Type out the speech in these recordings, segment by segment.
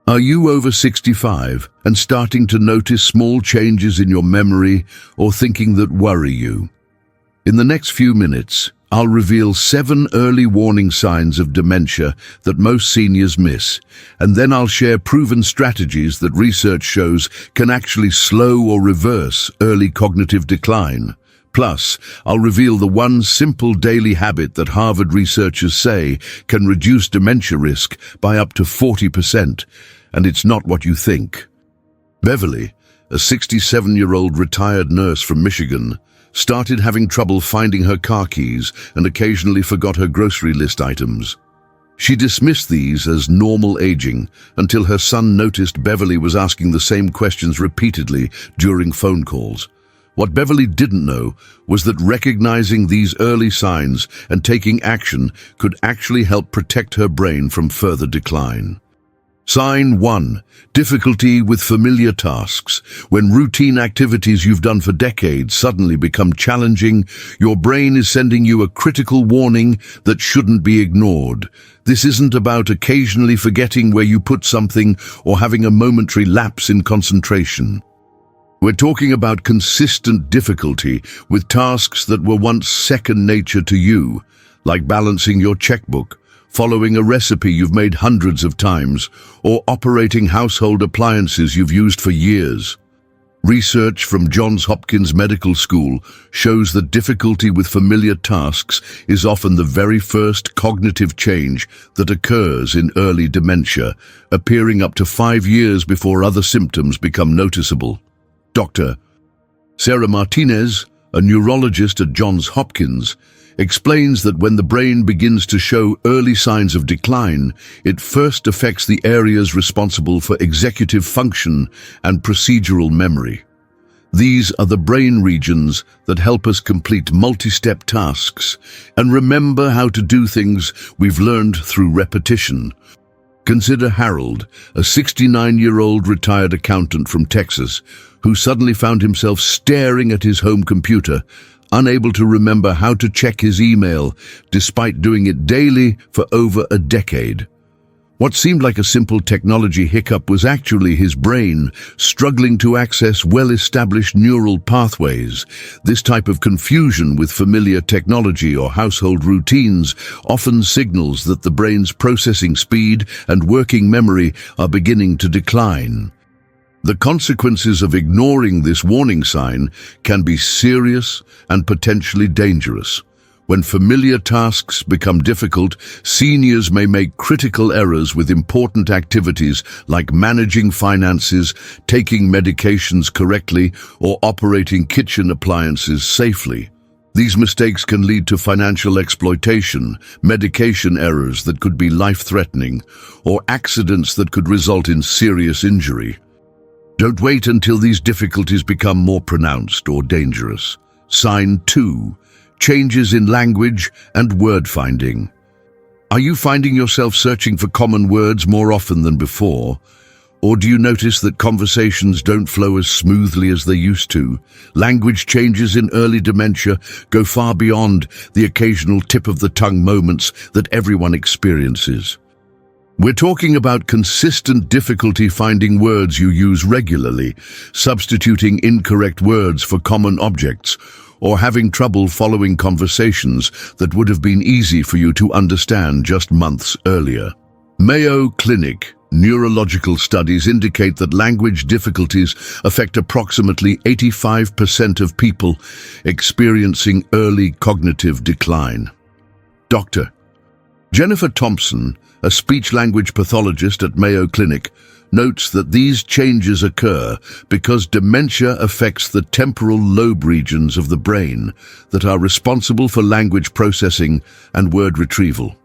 Are you over 65 and starting to notice small changes in your memory or thinking that worry you? In the next few minutes, I'll reveal 7 early warning signs of dementia that most seniors miss, and then I'll share proven strategies that research shows can actually slow or reverse early cognitive decline. Plus, I'll reveal the one simple daily habit that Harvard researchers say can reduce dementia risk by up to 40%, and it's not what you think. Beverly, a 67-year-old retired nurse from Michigan, started having trouble finding her car keys and occasionally forgot her grocery list items. She dismissed these as normal aging until her son noticed Beverly was asking the same questions repeatedly during phone calls. What Beverly didn't know was that recognizing these early signs and taking action could actually help protect her brain from further decline. Sign 1. Difficulty with familiar tasks. When routine activities you've done for decades suddenly become challenging, your brain is sending you a critical warning that shouldn't be ignored. This isn't about occasionally forgetting where you put something or having a momentary lapse in concentration. We're talking about consistent difficulty with tasks that were once second nature to you, like balancing your checkbook, following a recipe you've made hundreds of times, or operating household appliances you've used for years. Research from Johns Hopkins Medical School shows that difficulty with familiar tasks is often the very first cognitive change that occurs in early dementia, appearing up to 5 years before other symptoms become noticeable. Dr. Sarah Martinez, a neurologist at Johns Hopkins, explains that when the brain begins to show early signs of decline, it first affects the areas responsible for executive function and procedural memory. These are the brain regions that help us complete multi-step tasks and remember how to do things we've learned through repetition. Consider Harold, a 69-year-old retired accountant from Texas, who suddenly found himself staring at his home computer, unable to remember how to check his email, despite doing it daily for over a decade. What seemed like a simple technology hiccup was actually his brain struggling to access well-established neural pathways. This type of confusion with familiar technology or household routines often signals that the brain's processing speed and working memory are beginning to decline. The consequences of ignoring this warning sign can be serious and potentially dangerous. When familiar tasks become difficult, seniors may make critical errors with important activities like managing finances, taking medications correctly, or operating kitchen appliances safely. These mistakes can lead to financial exploitation, medication errors that could be life-threatening, or accidents that could result in serious injury. Don't wait until these difficulties become more pronounced or dangerous. Sign 2. Changes in language and word finding. Are you finding yourself searching for common words more often than before? Or do you notice that conversations don't flow as smoothly as they used to? Language changes in early dementia go far beyond the occasional tip-of-the-tongue moments that everyone experiences. We're talking about consistent difficulty finding words you use regularly, substituting incorrect words for common objects, or having trouble following conversations that would have been easy for you to understand just months earlier. Mayo Clinic neurological studies indicate that language difficulties affect approximately 85% of people experiencing early cognitive decline. Dr. Jennifer Thompson, a speech-language pathologist at Mayo Clinic, notes that these changes occur because dementia affects the temporal lobe regions of the brain that are responsible for language processing and word retrieval.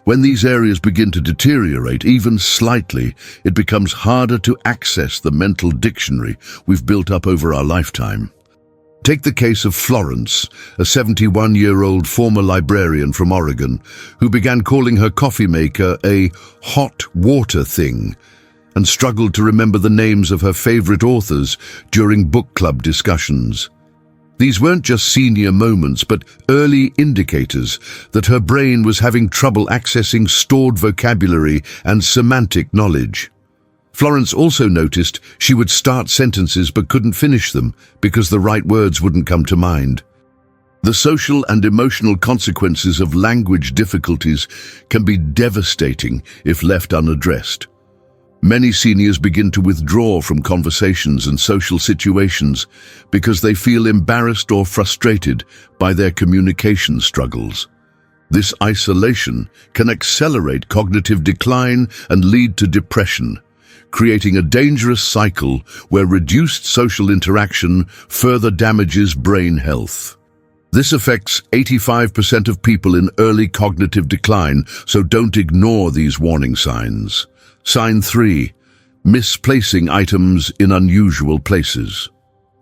When these areas begin to deteriorate, even slightly, it becomes harder to access the mental dictionary we've built up over our lifetime. Take the case of Florence, a 71-year-old former librarian from Oregon, who began calling her coffee maker a hot water thing and struggled to remember the names of her favorite authors during book club discussions. These weren't just senior moments, but early indicators that her brain was having trouble accessing stored vocabulary and semantic knowledge. Florence also noticed she would start sentences but couldn't finish them because the right words wouldn't come to mind. The social and emotional consequences of language difficulties can be devastating if left unaddressed. Many seniors begin to withdraw from conversations and social situations because they feel embarrassed or frustrated by their communication struggles. This isolation can accelerate cognitive decline and lead to depression, creating a dangerous cycle where reduced social interaction further damages brain health. This affects 85% of people in early cognitive decline, so don't ignore these warning signs. Sign 3. Misplacing items in unusual places.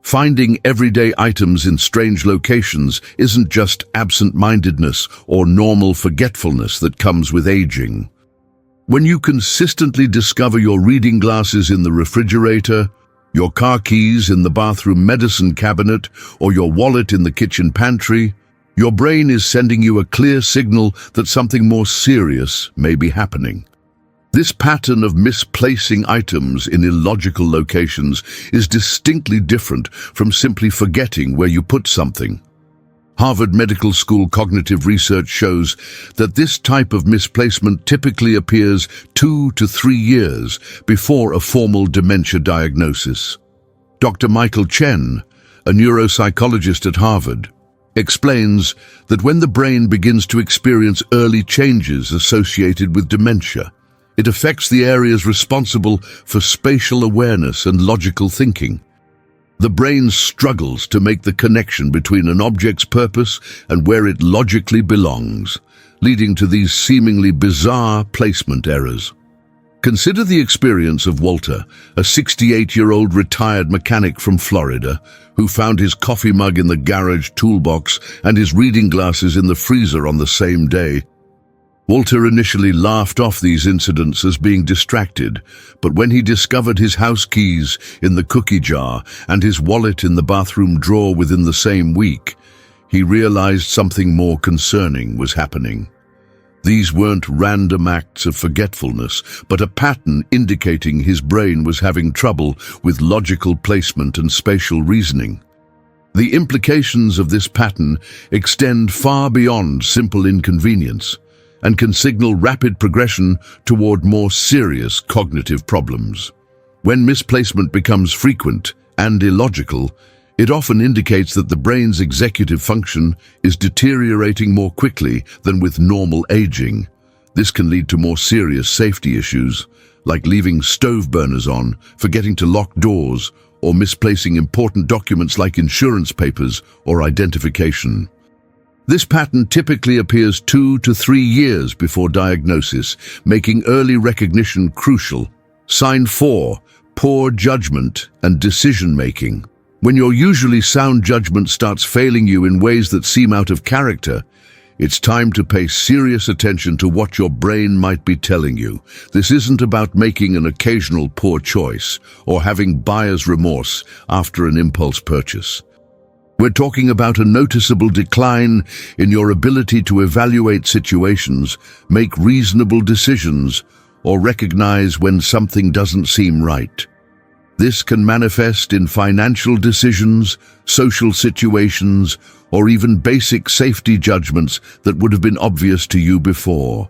Finding everyday items in strange locations isn't just absent-mindedness or normal forgetfulness that comes with aging. When you consistently discover your reading glasses in the refrigerator, your car keys in the bathroom medicine cabinet, or your wallet in the kitchen pantry, your brain is sending you a clear signal that something more serious may be happening. This pattern of misplacing items in illogical locations is distinctly different from simply forgetting where you put something. Harvard Medical School cognitive research shows that this type of misplacement typically appears 2 to 3 years before a formal dementia diagnosis. Dr. Michael Chen, a neuropsychologist at Harvard, explains that when the brain begins to experience early changes associated with dementia, it affects the areas responsible for spatial awareness and logical thinking. The brain struggles to make the connection between an object's purpose and where it logically belongs, leading to these seemingly bizarre placement errors. Consider the experience of Walter, a 68-year-old retired mechanic from Florida, who found his coffee mug in the garage toolbox and his reading glasses in the freezer on the same day. Walter initially laughed off these incidents as being distracted, but when he discovered his house keys in the cookie jar and his wallet in the bathroom drawer within the same week, he realized something more concerning was happening. These weren't random acts of forgetfulness, but a pattern indicating his brain was having trouble with logical placement and spatial reasoning. The implications of this pattern extend far beyond simple inconvenience and can signal rapid progression toward more serious cognitive problems. When misplacement becomes frequent and illogical, it often indicates that the brain's executive function is deteriorating more quickly than with normal aging. This can lead to more serious safety issues, like leaving stove burners on, forgetting to lock doors, or misplacing important documents like insurance papers or identification. This pattern typically appears 2 to 3 years before diagnosis, making early recognition crucial. Sign 4. Poor judgment and decision-making. When your usually sound judgment starts failing you in ways that seem out of character, it's time to pay serious attention to what your brain might be telling you. This isn't about making an occasional poor choice or having buyer's remorse after an impulse purchase. We're talking about a noticeable decline in your ability to evaluate situations, make reasonable decisions, or recognize when something doesn't seem right. This can manifest in financial decisions, social situations, or even basic safety judgments that would have been obvious to you before.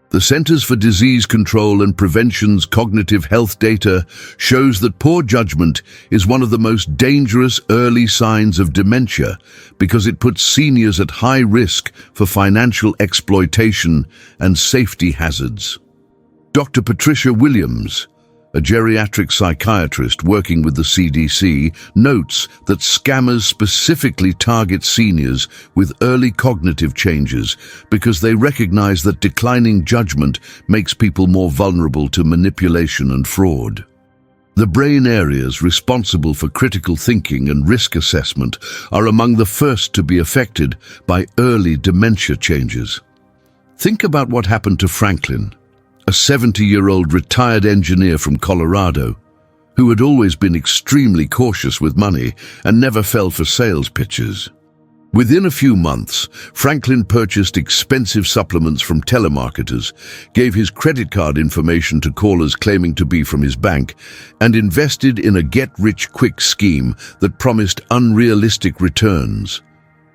The Centers for Disease Control and Prevention's cognitive health data shows that poor judgment is one of the most dangerous early signs of dementia because it puts seniors at high risk for financial exploitation and safety hazards. Dr. Patricia Williams, a geriatric psychiatrist working with the CDC, notes that scammers specifically target seniors with early cognitive changes because they recognize that declining judgment makes people more vulnerable to manipulation and fraud. The brain areas responsible for critical thinking and risk assessment are among the first to be affected by early dementia changes. Think about what happened to Franklin, a 70-year-old retired engineer from Colorado, who had always been extremely cautious with money and never fell for sales pitches. Within a few months, Franklin purchased expensive supplements from telemarketers, gave his credit card information to callers claiming to be from his bank, and invested in a get-rich-quick scheme that promised unrealistic returns.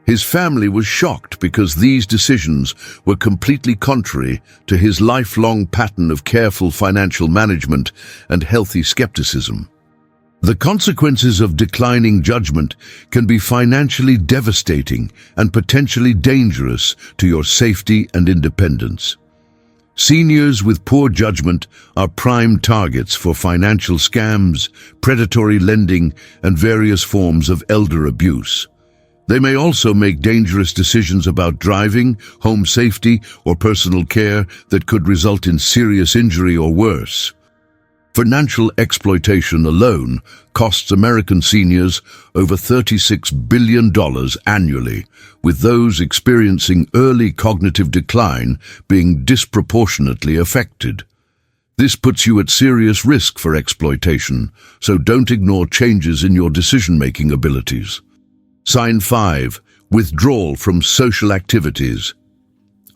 His family was shocked because these decisions were completely contrary to his lifelong pattern of careful financial management and healthy skepticism. The consequences of declining judgment can be financially devastating and potentially dangerous to your safety and independence. Seniors with poor judgment are prime targets for financial scams, predatory lending, and various forms of elder abuse. They may also make dangerous decisions about driving, home safety, or personal care that could result in serious injury or worse. Financial exploitation alone costs American seniors over $36 billion annually, with those experiencing early cognitive decline being disproportionately affected. This puts you at serious risk for exploitation, so don't ignore changes in your decision-making abilities. Sign 5. Withdrawal from social activities.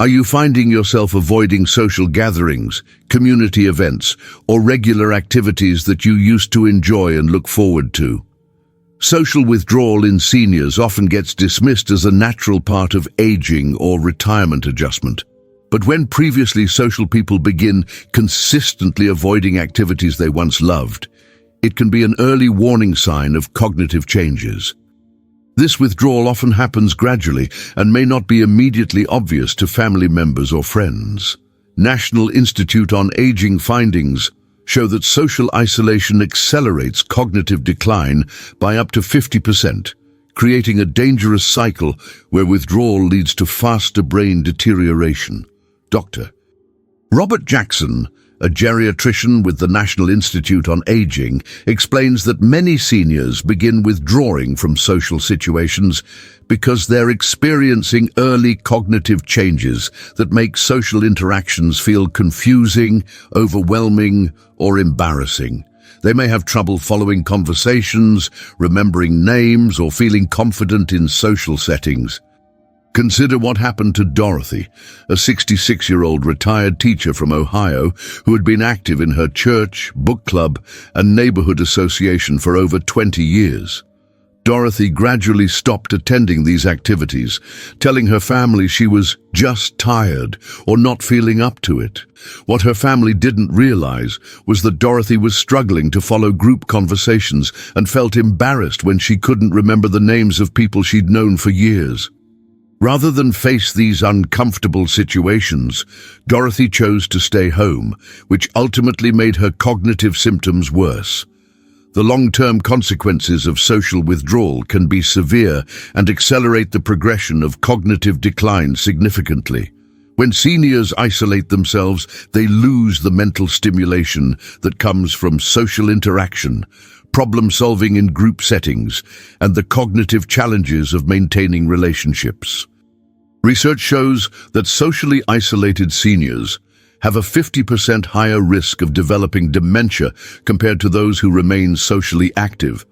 Are you finding yourself avoiding social gatherings, community events, or regular activities that you used to enjoy and look forward to? Social withdrawal in seniors often gets dismissed as a natural part of aging or retirement adjustment. But when previously social people begin consistently avoiding activities they once loved, it can be an early warning sign of cognitive changes. This withdrawal often happens gradually and may not be immediately obvious to family members or friends. National Institute on Aging findings show that social isolation accelerates cognitive decline by up to 50%, creating a dangerous cycle where withdrawal leads to faster brain deterioration. Dr. Robert Jackson, a geriatrician with the National Institute on Aging, explains that many seniors begin withdrawing from social situations because they're experiencing early cognitive changes that make social interactions feel confusing, overwhelming, or embarrassing. They may have trouble following conversations, remembering names, or feeling confident in social settings. Consider what happened to Dorothy, a 66-year-old retired teacher from Ohio who had been active in her church, book club, and neighborhood association for over 20 years. Dorothy gradually stopped attending these activities, telling her family she was just tired or not feeling up to it. What her family didn't realize was that Dorothy was struggling to follow group conversations and felt embarrassed when she couldn't remember the names of people she'd known for years. Rather than face these uncomfortable situations, Dorothy chose to stay home, which ultimately made her cognitive symptoms worse. The long-term consequences of social withdrawal can be severe and accelerate the progression of cognitive decline significantly. When seniors isolate themselves, they lose the mental stimulation that comes from social interaction, problem-solving in group settings, and the cognitive challenges of maintaining relationships. Research shows that socially isolated seniors have a 50% higher risk of developing dementia compared to those who remain socially active.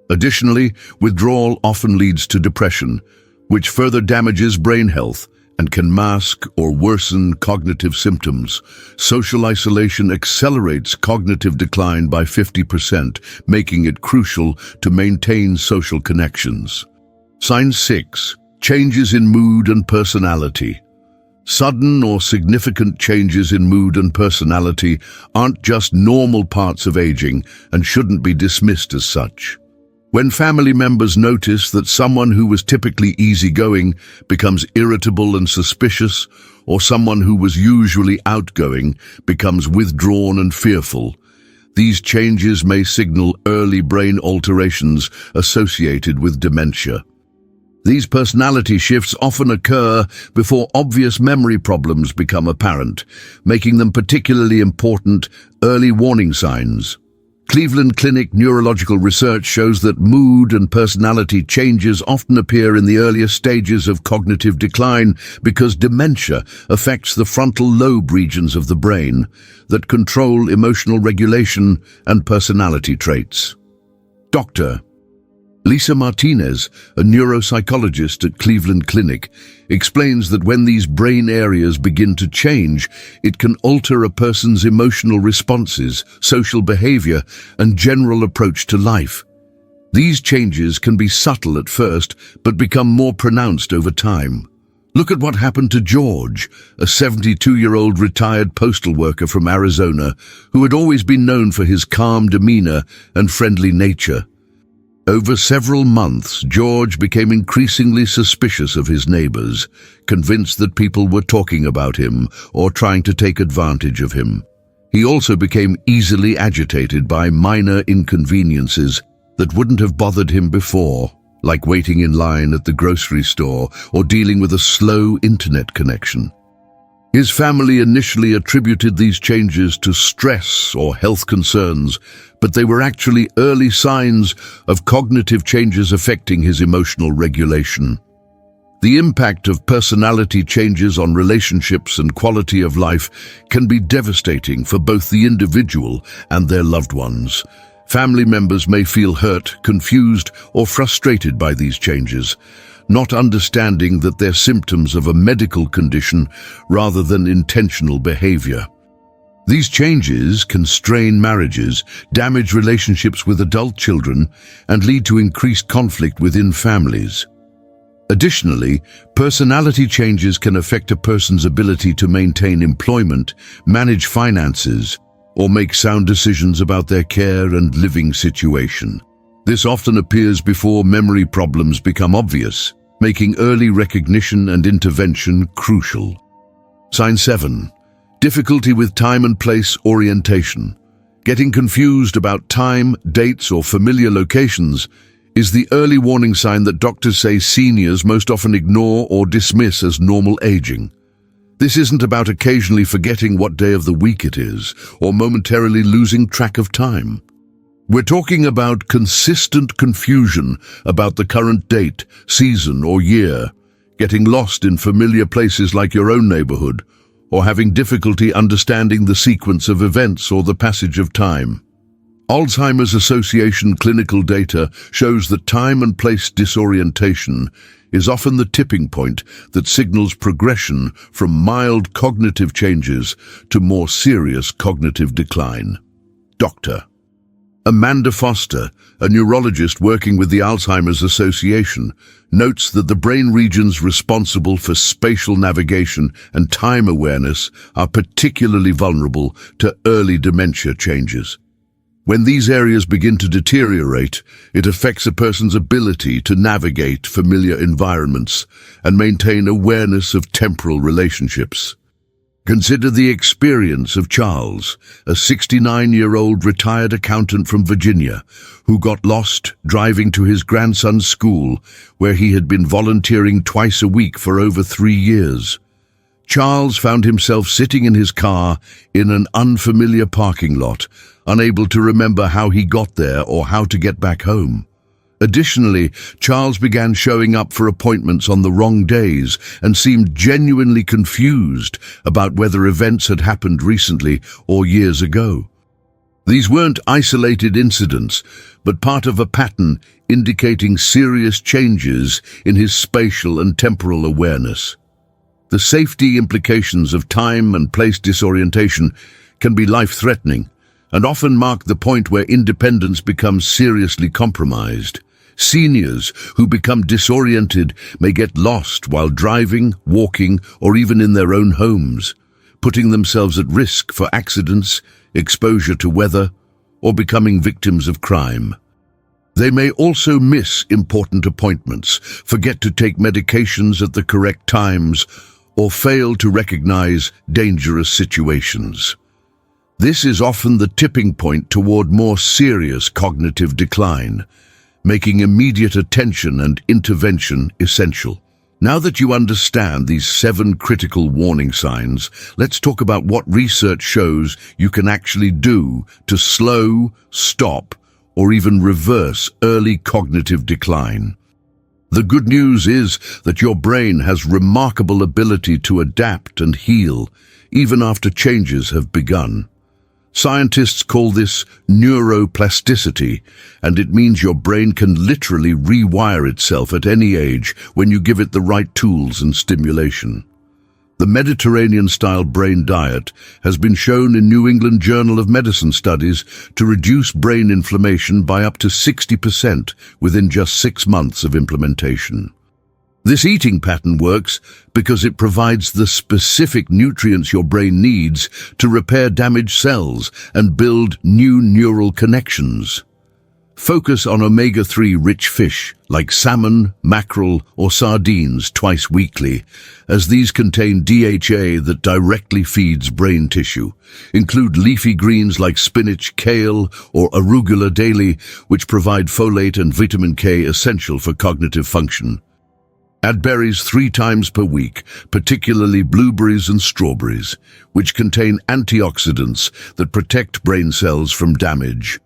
Additionally, withdrawal often leads to depression, which further damages brain health and can mask or worsen cognitive symptoms. Social isolation accelerates cognitive decline by 50%, making it crucial to maintain social connections. Sign 6. Changes in mood and personality. Sudden or significant changes in mood and personality aren't just normal parts of aging and shouldn't be dismissed as such. When family members notice that someone who was typically easygoing becomes irritable and suspicious, or someone who was usually outgoing becomes withdrawn and fearful, these changes may signal early brain alterations associated with dementia. These personality shifts often occur before obvious memory problems become apparent, making them particularly important early warning signs. Cleveland Clinic neurological research shows that mood and personality changes often appear in the earliest stages of cognitive decline because dementia affects the frontal lobe regions of the brain that control emotional regulation and personality traits. Doctor. Lisa Martinez, a neuropsychologist at Cleveland Clinic, explains that when these brain areas begin to change, it can alter a person's emotional responses, social behavior, and general approach to life. These changes can be subtle at first, but become more pronounced over time. Look at what happened to George, a 72-year-old retired postal worker from Arizona, who had always been known for his calm demeanor and friendly nature. Over several months, George became increasingly suspicious of his neighbors, convinced that people were talking about him or trying to take advantage of him. He also became easily agitated by minor inconveniences that wouldn't have bothered him before, like waiting in line at the grocery store or dealing with a slow internet connection. His family initially attributed these changes to stress or health concerns, but they were actually early signs of cognitive changes affecting his emotional regulation. The impact of personality changes on relationships and quality of life can be devastating for both the individual and their loved ones. Family members may feel hurt, confused, or frustrated by these changes, not understanding that they're symptoms of a medical condition rather than intentional behavior. These changes can strain marriages, damage relationships with adult children, and lead to increased conflict within families. Additionally, personality changes can affect a person's ability to maintain employment, manage finances, or make sound decisions about their care and living situation. This often appears before memory problems become obvious, making early recognition and intervention crucial. Sign 7. Difficulty with time and place orientation. Getting confused about time, dates, or familiar locations is the early warning sign that doctors say seniors most often ignore or dismiss as normal aging. This isn't about occasionally forgetting what day of the week it is, or momentarily losing track of time. We're talking about consistent confusion about the current date, season, or year, getting lost in familiar places like your own neighborhood, or having difficulty understanding the sequence of events or the passage of time. Alzheimer's Association clinical data shows that time and place disorientation is often the tipping point that signals progression from mild cognitive changes to more serious cognitive decline. Dr. Amanda Foster, a neurologist working with the Alzheimer's Association, notes that the brain regions responsible for spatial navigation and time awareness are particularly vulnerable to early dementia changes. When these areas begin to deteriorate, it affects a person's ability to navigate familiar environments and maintain awareness of temporal relationships. Consider the experience of Charles, a 69-year-old retired accountant from Virginia, who got lost driving to his grandson's school, where he had been volunteering twice a week for over 3 years. Charles found himself sitting in his car in an unfamiliar parking lot, unable to remember how he got there or how to get back home. Additionally, Charles began showing up for appointments on the wrong days and seemed genuinely confused about whether events had happened recently or years ago. These weren't isolated incidents, but part of a pattern indicating serious changes in his spatial and temporal awareness. The safety implications of time and place disorientation can be life-threatening and often mark the point where independence becomes seriously compromised. Seniors who become disoriented may get lost while driving, walking, or even in their own homes, putting themselves at risk for accidents, exposure to weather, or becoming victims of crime. They may also miss important appointments, forget to take medications at the correct times, or fail to recognize dangerous situations. This is often the tipping point toward more serious cognitive decline, making immediate attention and intervention essential. Now that you understand these 7 critical warning signs, let's talk about what research shows you can actually do to slow, stop, or even reverse early cognitive decline. The good news is that your brain has remarkable ability to adapt and heal, even after changes have begun. Scientists call this neuroplasticity, and it means your brain can literally rewire itself at any age when you give it the right tools and stimulation. The Mediterranean-style brain diet has been shown in New England Journal of Medicine studies to reduce brain inflammation by up to 60% within just 6 months of implementation. This eating pattern works because it provides the specific nutrients your brain needs to repair damaged cells and build new neural connections. Focus on omega-3 rich fish like salmon, mackerel, or sardines twice weekly, as these contain DHA that directly feeds brain tissue. Include leafy greens like spinach, kale, or arugula daily, which provide folate and vitamin K essential for cognitive function. Add berries 3 times per week, particularly blueberries and strawberries, which contain antioxidants that protect brain cells from damage.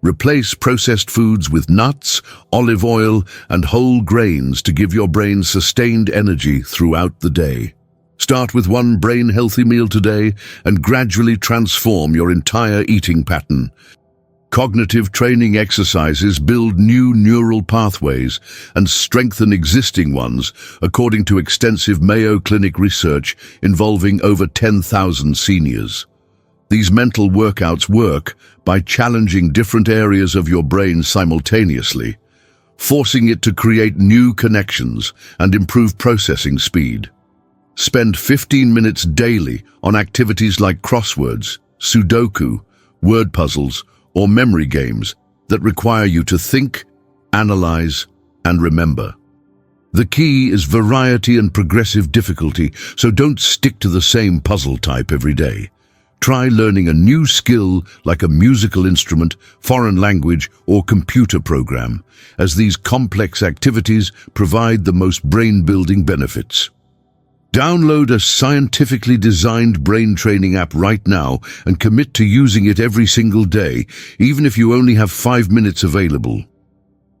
Replace processed foods with nuts, olive oil, and whole grains to give your brain sustained energy throughout the day. Start with one brain-healthy meal today and gradually transform your entire eating pattern. Cognitive training exercises build new neural pathways and strengthen existing ones, according to extensive Mayo Clinic research involving over 10,000 seniors. These mental workouts work by challenging different areas of your brain simultaneously, forcing it to create new connections and improve processing speed. Spend 15 minutes daily on activities like crosswords, Sudoku, word puzzles, or memory games that require you to think, analyze, and remember. The key is variety and progressive difficulty, so don't stick to the same puzzle type every day. Try learning a new skill like a musical instrument, foreign language, or computer program, as these complex activities provide the most brain-building benefits. Download a scientifically designed brain training app right now and commit to using it every single day, even if you only have 5 minutes available.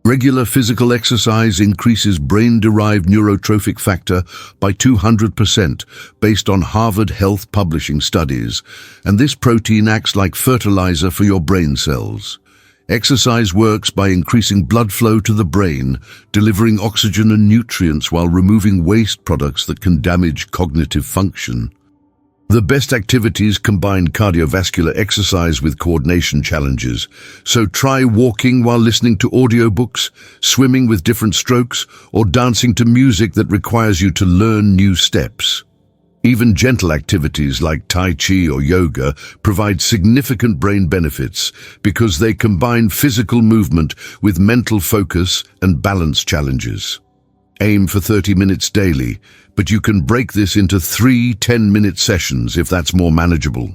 Regular physical exercise increases brain-derived neurotrophic factor by 200% based on Harvard Health Publishing studies, and this protein acts like fertilizer for your brain cells. Exercise works by increasing blood flow to the brain, delivering oxygen and nutrients while removing waste products that can damage cognitive function. The best activities combine cardiovascular exercise with coordination challenges, so try walking while listening to audiobooks, swimming with different strokes, or dancing to music that requires you to learn new steps. Even gentle activities like Tai Chi or yoga provide significant brain benefits because they combine physical movement with mental focus and balance challenges. Aim for 30 minutes daily, but you can break this into 3 10-minute sessions if that's more manageable.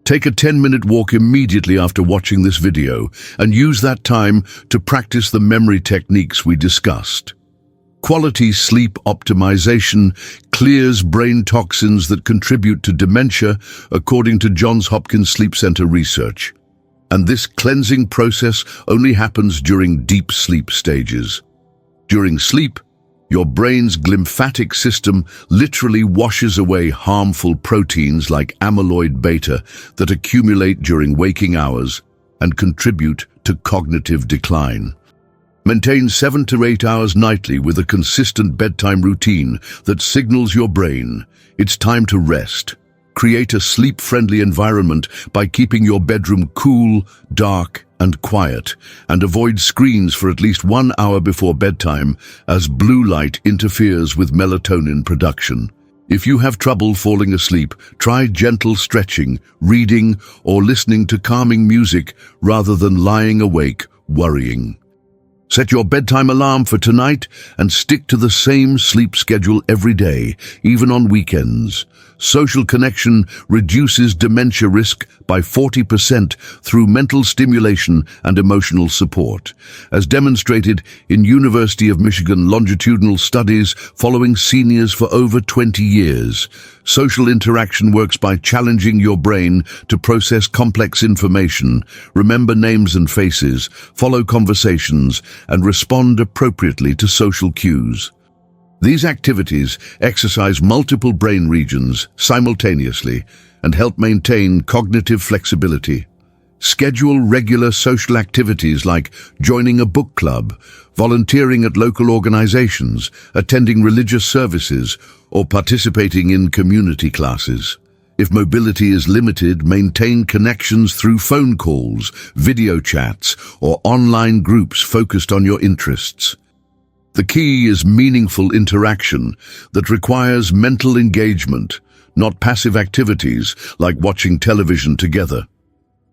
Take a 10-minute walk immediately after watching this video and use that time to practice the memory techniques we discussed. Quality sleep optimization clears brain toxins that contribute to dementia, according to Johns Hopkins Sleep Center research. And this cleansing process only happens during deep sleep stages. During sleep, your brain's glymphatic system literally washes away harmful proteins like amyloid beta that accumulate during waking hours and contribute to cognitive decline. Maintain 7 to 8 hours nightly with a consistent bedtime routine that signals your brain it's time to rest. Create a sleep-friendly environment by keeping your bedroom cool, dark, and quiet, and avoid screens for at least 1 hour before bedtime, as blue light interferes with melatonin production. If you have trouble falling asleep, try gentle stretching, reading, or listening to calming music rather than lying awake, worrying. Set your bedtime alarm for tonight and stick to the same sleep schedule every day, even on weekends. Social connection reduces dementia risk by 40% through mental stimulation and emotional support, as demonstrated in University of Michigan longitudinal studies following seniors for over 20 years. Social interaction works by challenging your brain to process complex information, remember names and faces, follow conversations, and respond appropriately to social cues. These activities exercise multiple brain regions simultaneously and help maintain cognitive flexibility. Schedule regular social activities like joining a book club, volunteering at local organizations, attending religious services, or participating in community classes. If mobility is limited, maintain connections through phone calls, video chats, or online groups focused on your interests. The key is meaningful interaction that requires mental engagement, not passive activities like watching television together.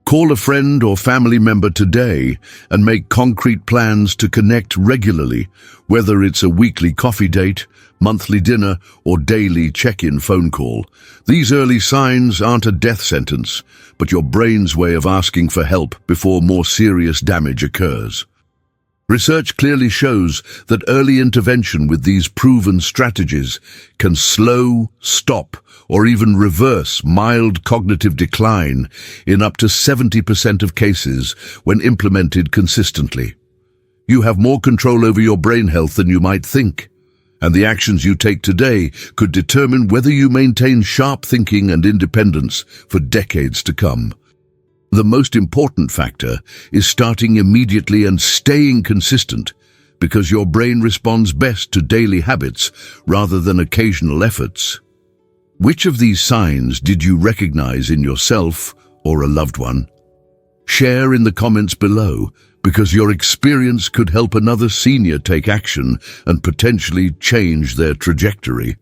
Call a friend or family member today and make concrete plans to connect regularly, whether it's a weekly coffee date, monthly dinner, or daily check-in phone call. These early signs aren't a death sentence, but your brain's way of asking for help before more serious damage occurs. Research clearly shows that early intervention with these proven strategies can slow, stop, or even reverse mild cognitive decline in up to 70% of cases when implemented consistently. You have more control over your brain health than you might think, and the actions you take today could determine whether you maintain sharp thinking and independence for decades to come. The most important factor is starting immediately and staying consistent, because your brain responds best to daily habits rather than occasional efforts. Which of these signs did you recognize in yourself or a loved one? Share in the comments below, because your experience could help another senior take action and potentially change their trajectory.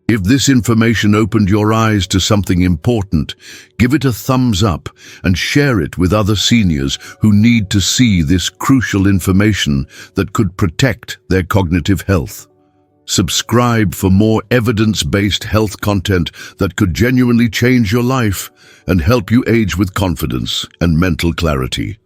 If this information opened your eyes to something important, give it a thumbs up and share it with other seniors who need to see this crucial information that could protect their cognitive health. Subscribe for more evidence-based health content that could genuinely change your life and help you age with confidence and mental clarity.